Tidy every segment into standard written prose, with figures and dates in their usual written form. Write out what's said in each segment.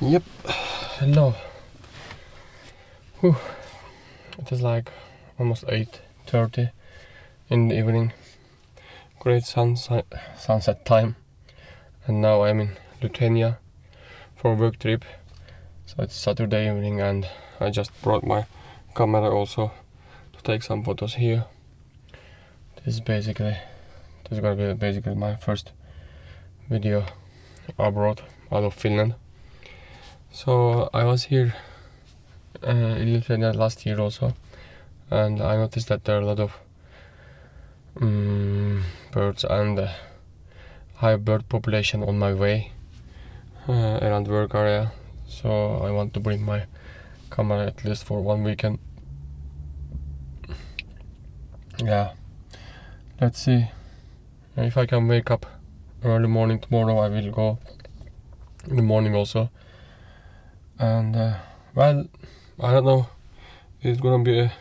Yep, hello. Whew. It is like almost 8:30 in the evening. Great sunset time. And now I'm in Lithuania for a work trip. So it's Saturday evening and I just brought my camera also to take some photos here. This is gonna be basically my first video abroad out of Finland. So I was here in Lithuania last year also, and I noticed that there are a lot of birds and high bird population on my way around work area. So I want to bring my camera at least for one weekend. Yeah, let's see. If I can wake up early morning tomorrow, I will go in the morning also. And well, I don't know if it's gonna be a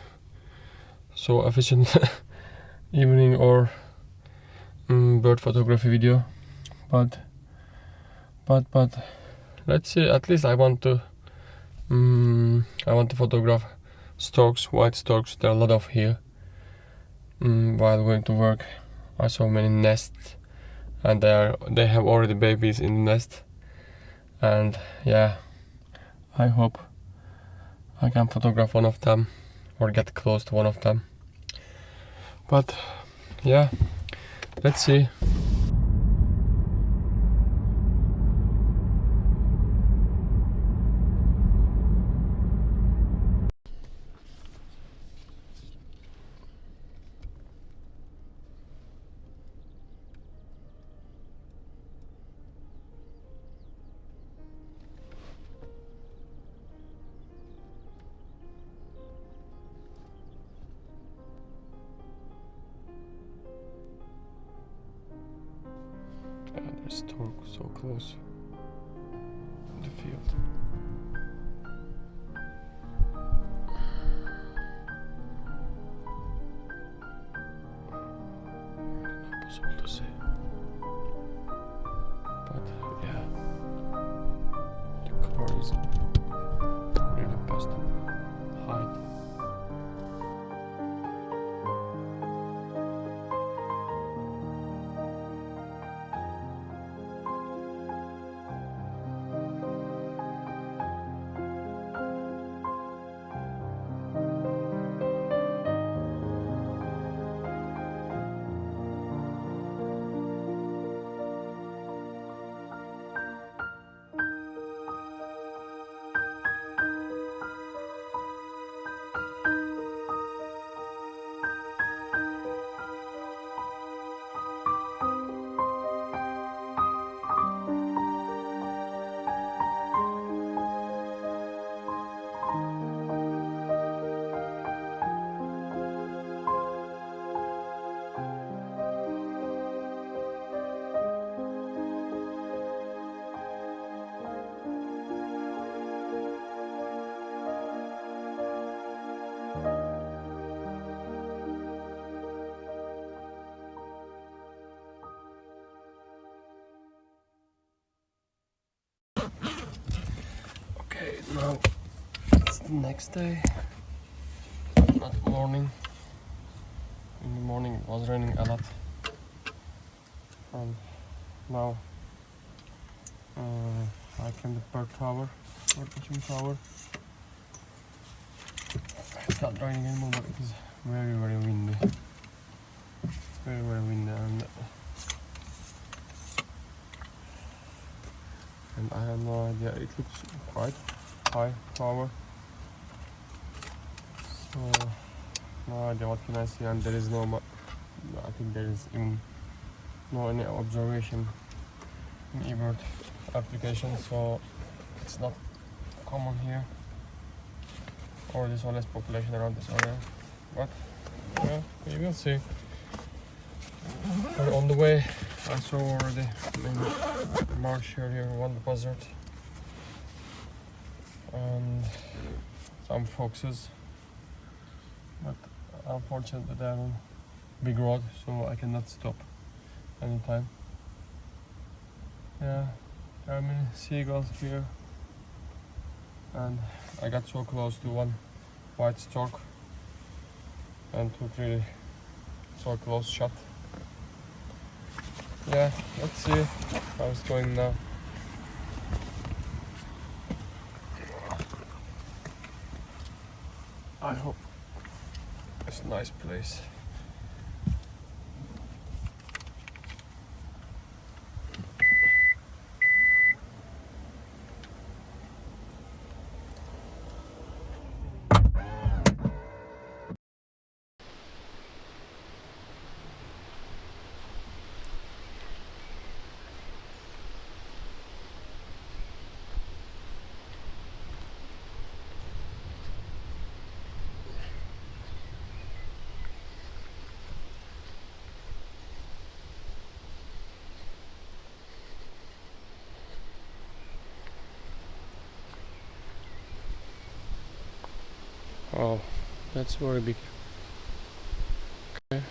so efficient evening or bird photography video, but let's see. At least I want to photograph storks, white storks. There are a lot of here. While going to work, I saw many nests, and they have already babies in the nest. And yeah, I hope I can photograph one of them or get close to one of them. But yeah, let's see. There's stork so close in the field. Impossible to see. But yeah, the color is really past height. Okay, now it's the next day, not morning. In the morning it was raining a lot, and now I came to bird watching tower. It's not raining anymore, but it is very windy. It's very windy, and I have no idea. It looks quite high tower, so no idea what can I see. And there is I think there is no any observation in eBird application, so it's not common here, or there's always population around this area. But yeah, we will see. And on the way I saw already many marsh here, one buzzard and some foxes, but unfortunately they are on big road, so I cannot stop anytime. Yeah, there are many seagulls here. and I got so close to one white stork and took really so close shot. Yeah, let's see how it's going now. I hope it's a nice place. Oh, that's very big. Okay.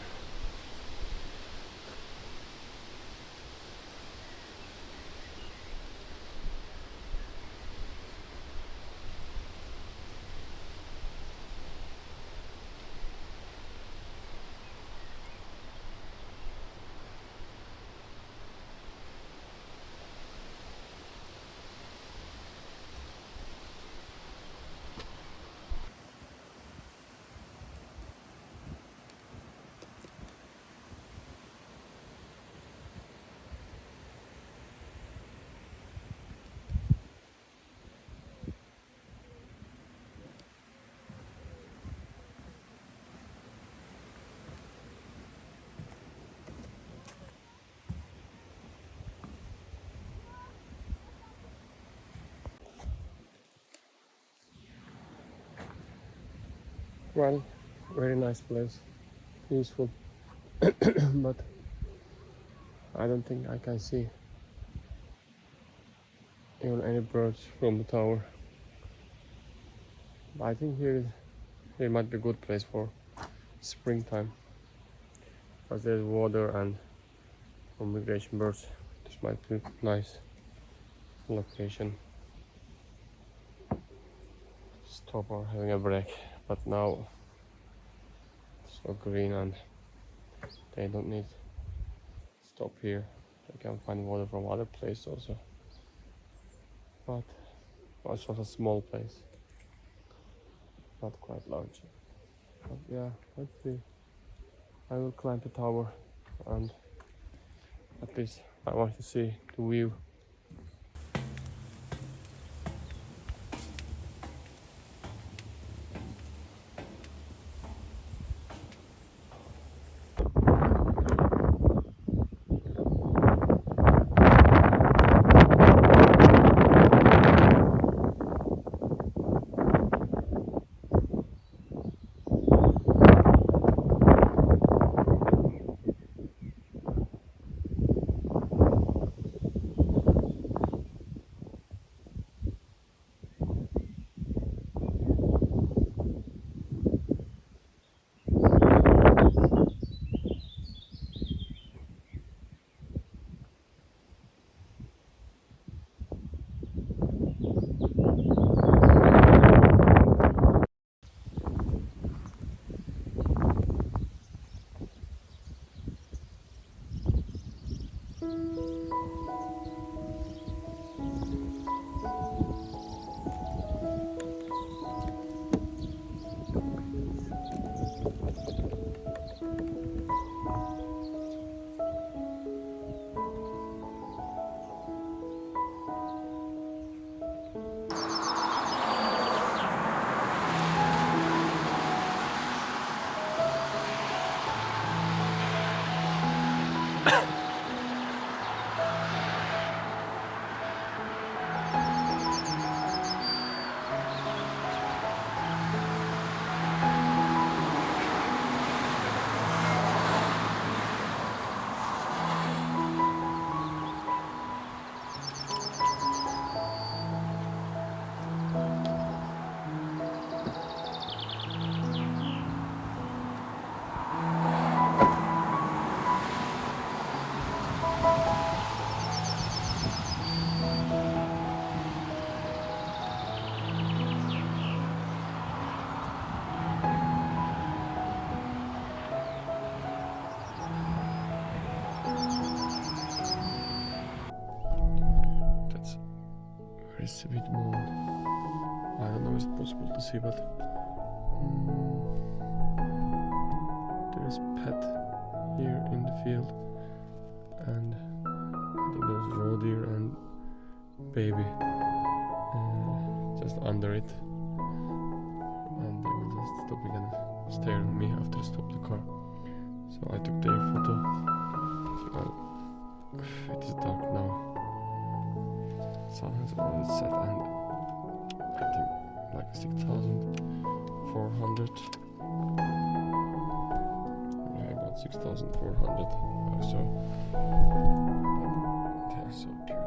Well, very nice place, peaceful, but I don't think I can see even any birds from the tower. But I think here might be a good place for springtime, because there's water and for migration birds. This might be a nice location. Stop or having a break, but now it's so green and they don't need stop here. They can find water from other places also, but it's also a small place, not quite large. But yeah, let's see. I will climb the tower and at least I want to see the view. There is a bit moon. I don't know if it's possible to see, but there's pet here in the field, and I think there's roe deer and baby just under it, and they will just stop again, stare at me after I stop the car. So I took their photo. Well, it is dark now. Sun has already set, and I think like 6,400. Yeah, I got 6,400 or so. They are so beautiful.